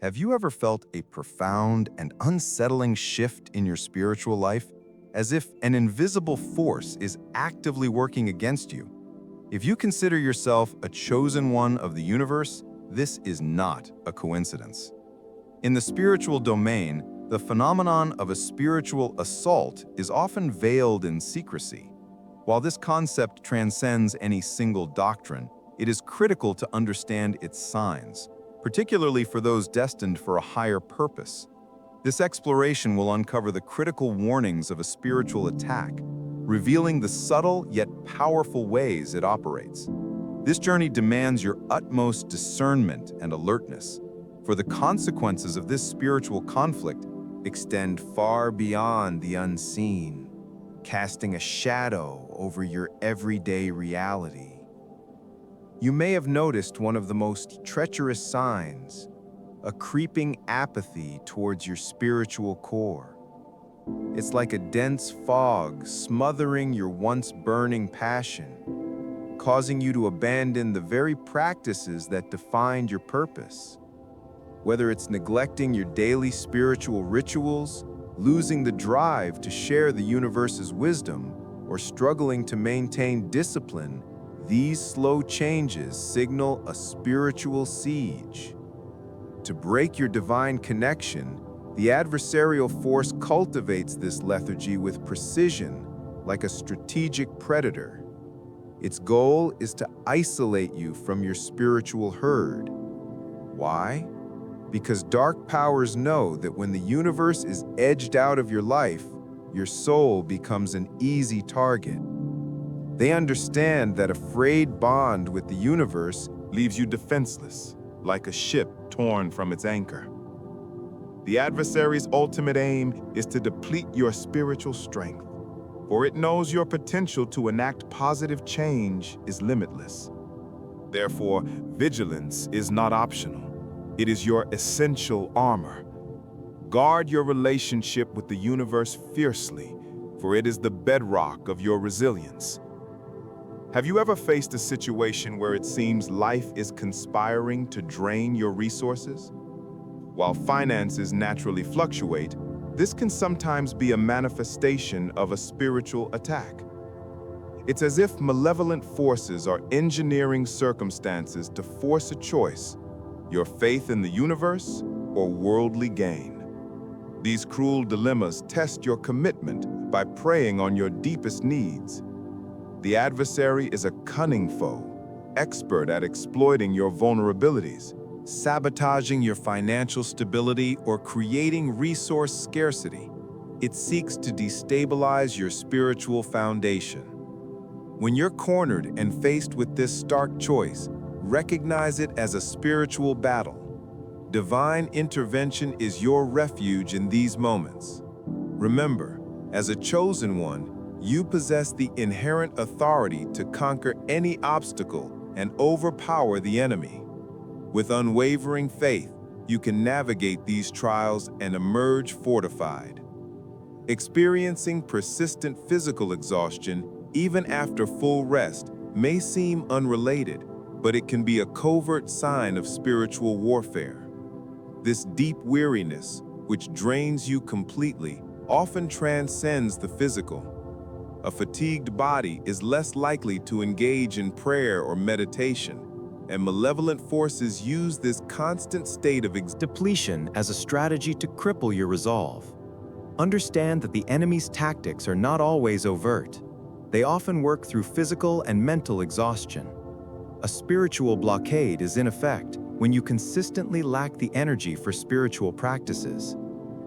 Have you ever felt a profound and unsettling shift in your spiritual life, as if an invisible force is actively working against you? If you consider yourself a chosen one of the universe, this is not a coincidence. In the spiritual domain, the phenomenon of a spiritual assault is often veiled in secrecy. While this concept transcends any single doctrine, it is critical to understand its signs, particularly for those destined for a higher purpose. This exploration will uncover the critical warnings of a spiritual attack, revealing the subtle yet powerful ways it operates. This journey demands your utmost discernment and alertness, for the consequences of this spiritual conflict extend far beyond the unseen, casting a shadow over your everyday reality. You may have noticed one of the most treacherous signs, a creeping apathy towards your spiritual core. It's like a dense fog smothering your once burning passion, causing you to abandon the very practices that defined your purpose. Whether it's neglecting your daily spiritual rituals, losing the drive to share the universe's wisdom, or struggling to maintain discipline, these slow changes signal a spiritual siege. To break your divine connection, the adversarial force cultivates this lethargy with precision, like a strategic predator. Its goal is to isolate you from your spiritual herd. Why? Because dark powers know that when the universe is edged out of your life, your soul becomes an easy target. They understand that a frayed bond with the universe leaves you defenseless, like a ship torn from its anchor. The adversary's ultimate aim is to deplete your spiritual strength, for it knows your potential to enact positive change is limitless. Therefore, vigilance is not optional. It is your essential armor. Guard your relationship with the universe fiercely, for it is the bedrock of your resilience. Have you ever faced a situation where it seems life is conspiring to drain your resources? While finances naturally fluctuate, this can sometimes be a manifestation of a spiritual attack. It's as if malevolent forces are engineering circumstances to force a choice: your faith in the universe or worldly gain. These cruel dilemmas test your commitment by preying on your deepest needs. The adversary is a cunning foe, expert at exploiting your vulnerabilities, sabotaging your financial stability, or creating resource scarcity. It seeks to destabilize your spiritual foundation. When you're cornered and faced with this stark choice, recognize it as a spiritual battle. Divine intervention is your refuge in these moments. Remember, as a chosen one, you possess the inherent authority to conquer any obstacle and overpower the enemy. With unwavering faith, you can navigate these trials and emerge fortified. Experiencing persistent physical exhaustion, even after full rest, may seem unrelated, but it can be a covert sign of spiritual warfare. This deep weariness, which drains you completely, often transcends the physical. A fatigued body is less likely to engage in prayer or meditation, and malevolent forces use this constant state of depletion as a strategy to cripple your resolve. Understand that the enemy's tactics are not always overt. They often work through physical and mental exhaustion. A spiritual blockade is in effect when you consistently lack the energy for spiritual practices.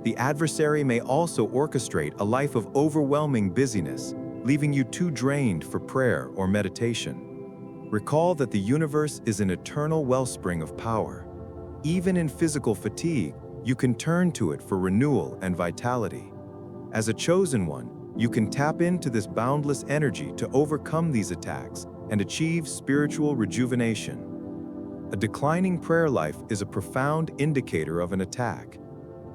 The adversary may also orchestrate a life of overwhelming busyness, leaving you too drained for prayer or meditation. Recall that the universe is an eternal wellspring of power. Even in physical fatigue, you can turn to it for renewal and vitality. As a chosen one, you can tap into this boundless energy to overcome these attacks and achieve spiritual rejuvenation. A declining prayer life is a profound indicator of an attack.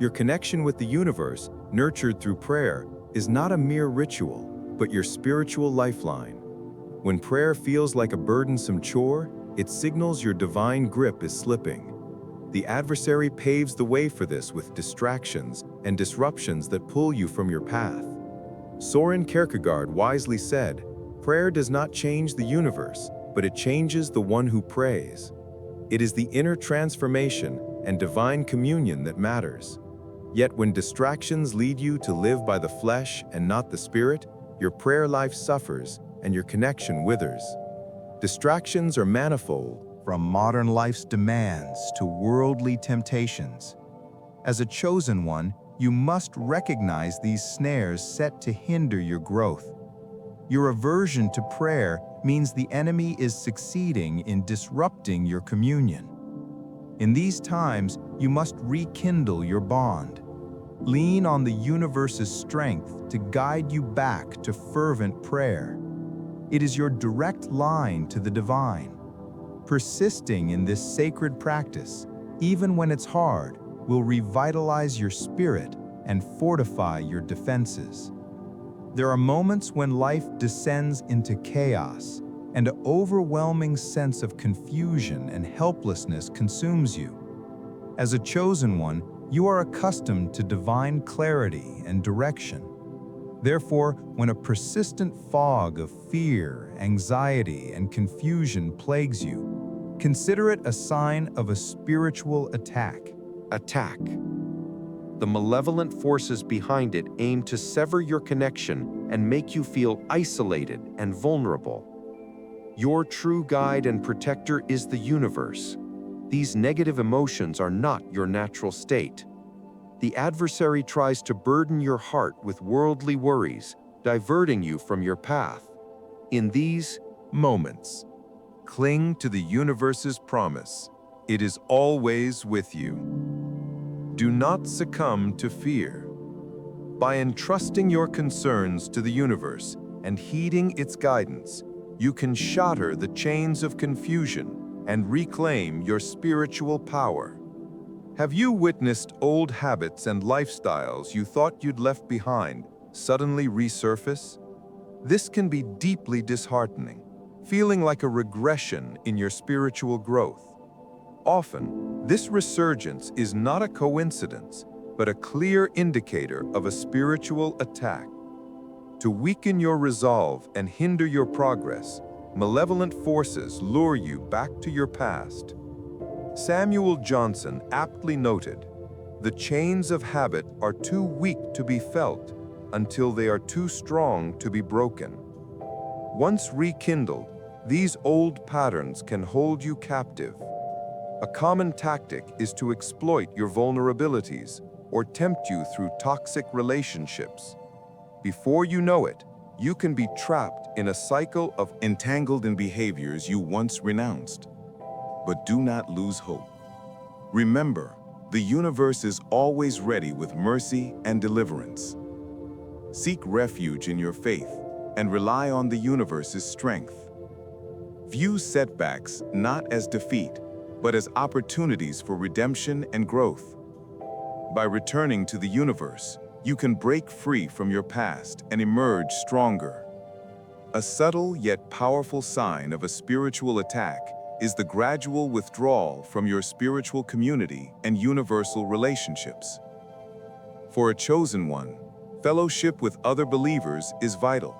Your connection with the universe, nurtured through prayer, is not a mere ritual, but your spiritual lifeline. When prayer feels like a burdensome chore, it signals your divine grip is slipping. The adversary paves the way for this with distractions and disruptions that pull you from your path. Soren Kierkegaard wisely said, "Prayer does not change the universe, but it changes the one who prays." It is the inner transformation and divine communion that matters. Yet when distractions lead you to live by the flesh and not the spirit, your prayer life suffers and your connection withers. Distractions are manifold, from modern life's demands to worldly temptations. As a chosen one, you must recognize these snares set to hinder your growth. Your aversion to prayer means the enemy is succeeding in disrupting your communion. In these times, you must rekindle your bond. Lean on the universe's strength to guide you back to fervent prayer. It is your direct line to the divine. Persisting in this sacred practice, even when it's hard, will revitalize your spirit and fortify your defenses. There are moments when life descends into chaos, and an overwhelming sense of confusion and helplessness consumes you. As a chosen one, you are accustomed to divine clarity and direction. Therefore, when a persistent fog of fear, anxiety, and confusion plagues you, consider it a sign of a spiritual attack. Attack. The malevolent forces behind it aim to sever your connection and make you feel isolated and vulnerable. Your true guide and protector is the universe. These negative emotions are not your natural state. The adversary tries to burden your heart with worldly worries, diverting you from your path. In these Moments. Cling to the universe's promise. It is always with you. Do not succumb to fear. By entrusting your concerns to the universe and heeding its guidance, you can shatter the chains of confusion and reclaim your spiritual power. Have you witnessed old habits and lifestyles you thought you'd left behind suddenly resurface? This can be deeply disheartening, feeling like a regression in your spiritual growth. Often, this resurgence is not a coincidence, but a clear indicator of a spiritual attack. To weaken your resolve and hinder your progress, malevolent forces lure you back to your past. Samuel Johnson aptly noted, "The chains of habit are too weak to be felt until they are too strong to be broken." Once rekindled, these old patterns can hold you captive. A common tactic is to exploit your vulnerabilities or tempt you through toxic relationships. Before you know it, you can be trapped in a cycle of entangled in behaviors you once renounced. But do not lose hope. Remember, the universe is always ready with mercy and deliverance. Seek refuge in your faith and rely on the universe's strength. View setbacks not as defeat, but as opportunities for redemption and growth. By returning to the universe, you can break free from your past and emerge stronger. A subtle yet powerful sign of a spiritual attack is the gradual withdrawal from your spiritual community and universal relationships. For a chosen one, fellowship with other believers is vital.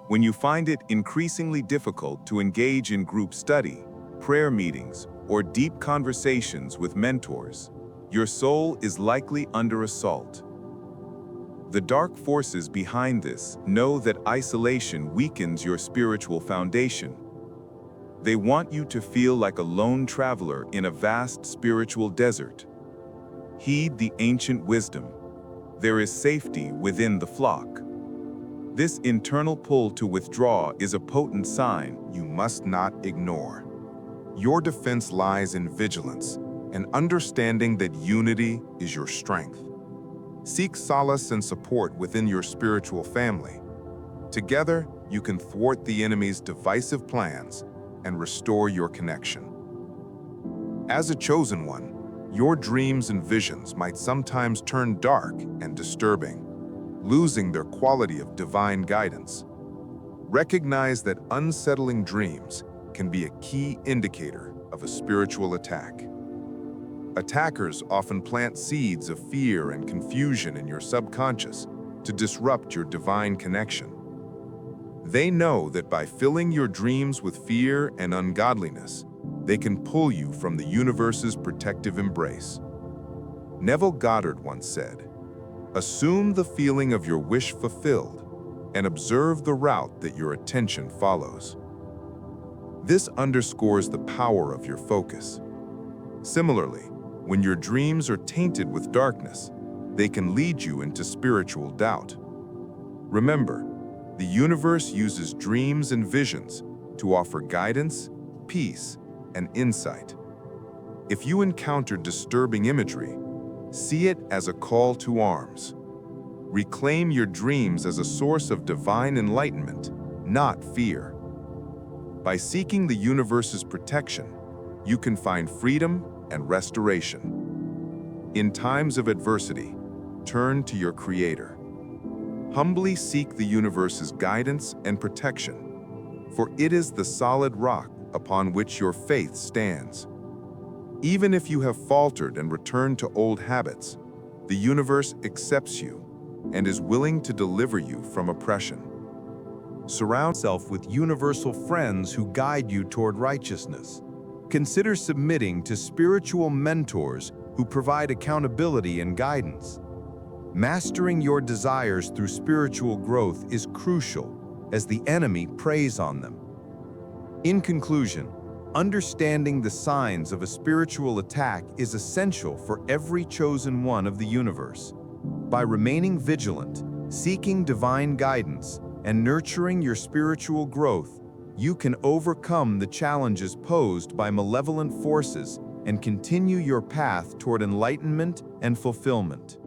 When you find it increasingly difficult to engage in group study, prayer meetings, or deep conversations with mentors, your soul is likely under assault. The dark forces behind this know that isolation weakens your spiritual foundation. They want you to feel like a lone traveler in a vast spiritual desert. Heed the ancient wisdom. There is safety within the flock. This internal pull to withdraw is a potent sign You must not ignore. Your defense lies in vigilance and understanding that unity is your strength. Seek solace and support within your spiritual family. Together, you can thwart the enemy's divisive plans and restore your connection. As a chosen one, your dreams and visions might sometimes turn dark and disturbing, losing their quality of divine guidance. Recognize that unsettling dreams can be a key indicator of a spiritual attack. Attackers often plant seeds of fear and confusion in your subconscious to disrupt your divine connection. They know that by filling your dreams with fear and ungodliness, they can pull you from the universe's protective embrace. Neville Goddard once said, "Assume the feeling of your wish fulfilled and observe the route that your attention follows." This underscores the power of your focus. Similarly, when your dreams are tainted with darkness, they can lead you into spiritual doubt. Remember, the universe uses dreams and visions to offer guidance, peace, and insight. If you encounter disturbing imagery, see it as a call to arms. Reclaim your dreams as a source of divine enlightenment, not fear. By seeking the universe's protection, you can find freedom and restoration. In times of adversity, turn to your Creator. Humbly seek the universe's guidance and protection, for it is the solid rock upon which your faith stands. Even if you have faltered and returned to old habits, the universe accepts you and is willing to deliver you from oppression. Surround yourself with universal friends who guide you toward righteousness. Consider submitting to spiritual mentors who provide accountability and guidance. Mastering your desires through spiritual growth is crucial, as the enemy preys on them. In conclusion, understanding the signs of a spiritual attack is essential for every chosen one of the universe. By remaining vigilant, seeking divine guidance, and nurturing your spiritual growth, you can overcome the challenges posed by malevolent forces and continue your path toward enlightenment and fulfillment.